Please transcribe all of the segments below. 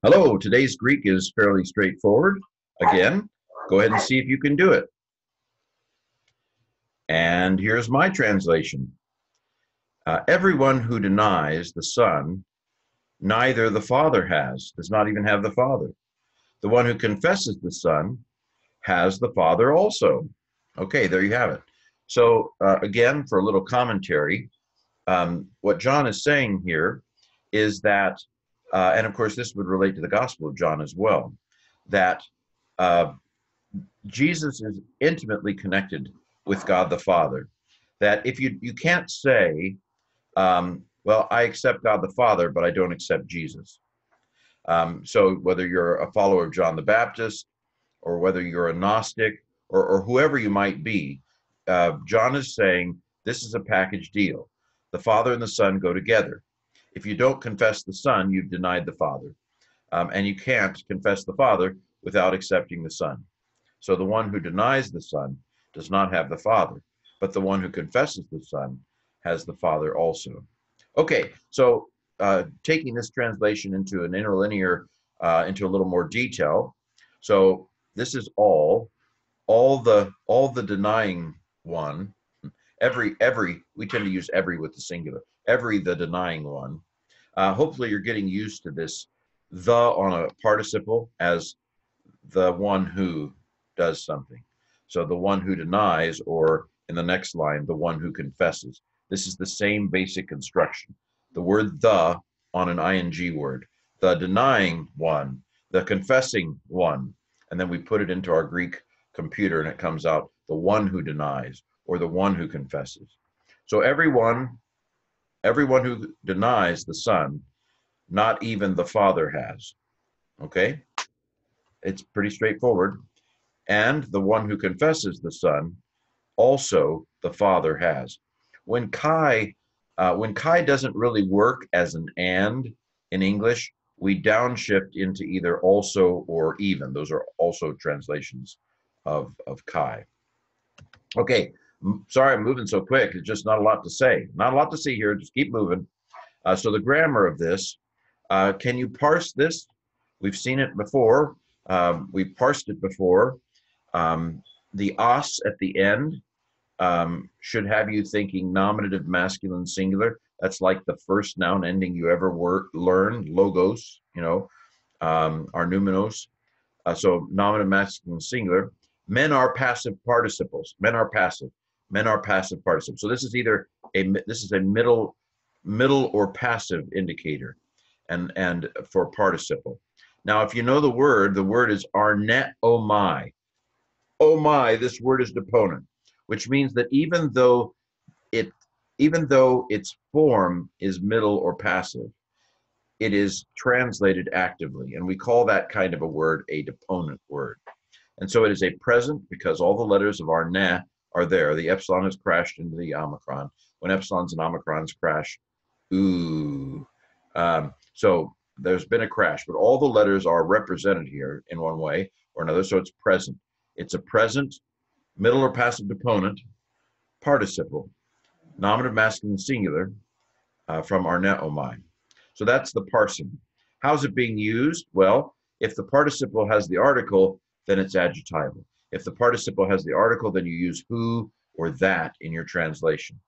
Hello, today's Greek is fairly straightforward. Again, go ahead and see if you can do it. And here's my translation. Everyone who denies the Son, neither the Father has, does not even have the Father. The one who confesses the Son has the Father also. Okay, there you have it. So again, for a little commentary, what John is saying here is that, and of course this would relate to the Gospel of John as well, that uh, Jesus is intimately connected with God the Father. That if you can't say, well, I accept God the Father, but I don't accept Jesus. So whether you're a follower of John the Baptist, or whether you're a Gnostic, or whoever you might be, John is saying this is a package deal. The Father and the Son go together. If you don't confess the Son, you've denied the Father. And you can't confess the Father without accepting the Son. So the one who denies the Son does not have the Father, but the one who confesses the Son has the Father also. Okay, so taking this translation into an interlinear, into a little more detail. So this is all the denying one. Every we tend to use every with the singular. Every the denying one. Hopefully you're getting used to this the on a participle as the one who does something. So the one who denies, or in the next line, the one who confesses. This is the same basic construction. The word the on an ing word, the denying one, the confessing one, and then we put it into our Greek computer and it comes out the one who denies or the one who confesses. So everyone who denies the Son, not even the Father has. Okay? It's pretty straightforward. And the one who confesses the Son, also the Father has. When Kai doesn't really work as an and in English, we downshift into either also or even. Those are also translations of Kai. Okay, sorry I'm moving so quick. It's just not a lot to say. Not a lot to see here. Just keep moving. So the grammar of this, can you parse this? We've seen it before. We've parsed it before. The os at the end should have you thinking nominative masculine singular. That's like the first noun ending you ever learn, logos, our numenos. So nominative masculine singular. Men are passive participles. Men are passive. Men are passive participles. So this is either this is a middle or passive indicator, and for participle. Now, if you know the word is arnet omai. Oh my, this word is deponent, which means that it even though its form is middle or passive, it is translated actively, and we call that kind of a word a deponent word. And so it is a present because all the letters of our ne are there. The epsilon has crashed into the omicron. When epsilons and omicrons crash, ooh. So there's been a crash, but all the letters are represented here in one way or another, so it's present. It's a present, middle or passive deponent, participle, nominative masculine singular, from arnet omai. So that's the parsing. How's it being used? Well, if the participle has the article, then it's adjectival. If the participle has the article, then you use who or that in your translation.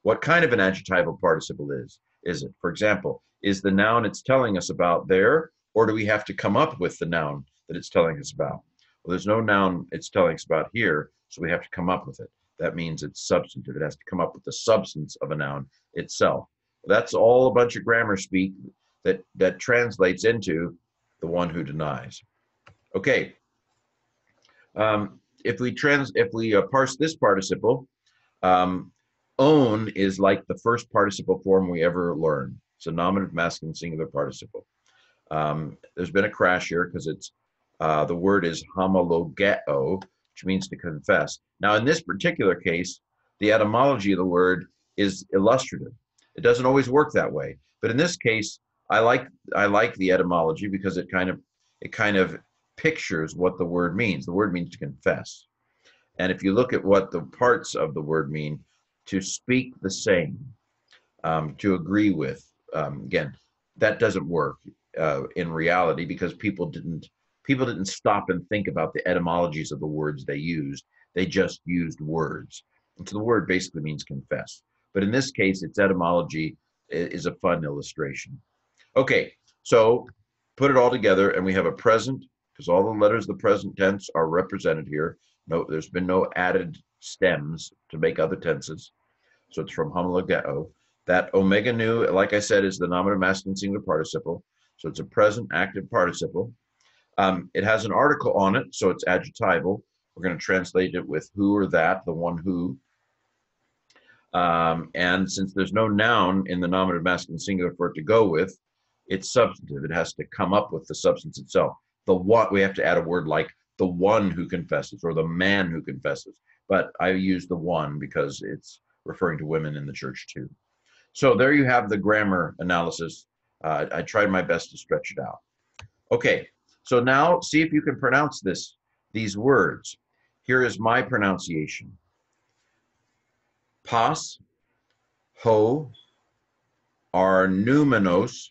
What kind of an adjectival participle is it? For example, is the noun it's telling us about there, or do we have to come up with the noun that it's telling us about? Well, there's no noun it's telling us about here, so we have to come up with it. That means it's substantive. It has to come up with the substance of a noun itself. That's all a bunch of grammar speak that translates into the one who denies. Okay. If we parse this participle, own is like the first participle form we ever learned. It's a nominative masculine singular participle. There's been a crash here because it's the word is homologeo, which means to confess. Now, in this particular case, the etymology of the word is illustrative. It doesn't always work that way, but in this case, I like the etymology because it kind of pictures what the word means. The word means to confess, and if you look at what the parts of the word mean, to speak the same, to agree with. Again, that doesn't work. in reality, because people didn't stop and think about the etymologies of the words they used. They just used words. And so the word basically means confess. But in this case, its etymology is a fun illustration. Okay, so put it all together, and we have a present, because all the letters of the present tense are represented here. No, there's been no added stems to make other tenses. So it's from homologeo. That omega nu, like I said, is the nominative masculine singular participle. So it's a present active participle. It has an article on it, so it's adjectival. We're going to translate it with who or that, the one who. And since there's no noun in the nominative masculine singular for it to go with, it's substantive. It has to come up with the substance itself. The what, we have to add a word like the one who confesses or the man who confesses. But I use the one because it's referring to women in the church too. So there you have the grammar analysis. I tried my best to stretch it out. Okay, so now see if you can pronounce these words. Here is my pronunciation. Pas, ho, are numenos,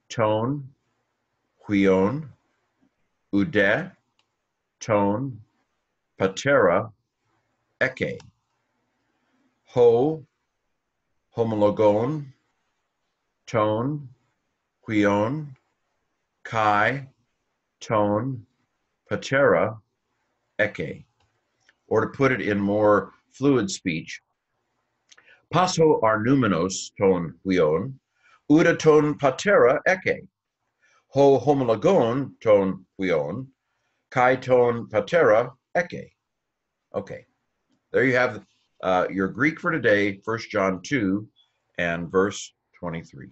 ton, huion, ude, ton, patera, eke. Ho, homologon, ton, huion, kai, ton, patera, eke. Or to put it in more fluid speech, paso ar numenos ton huion, uda ton patera eke. Ho homologon ton huion, kai ton patera eke. Okay, there you have your Greek for today, 1 John 2 and verse 23.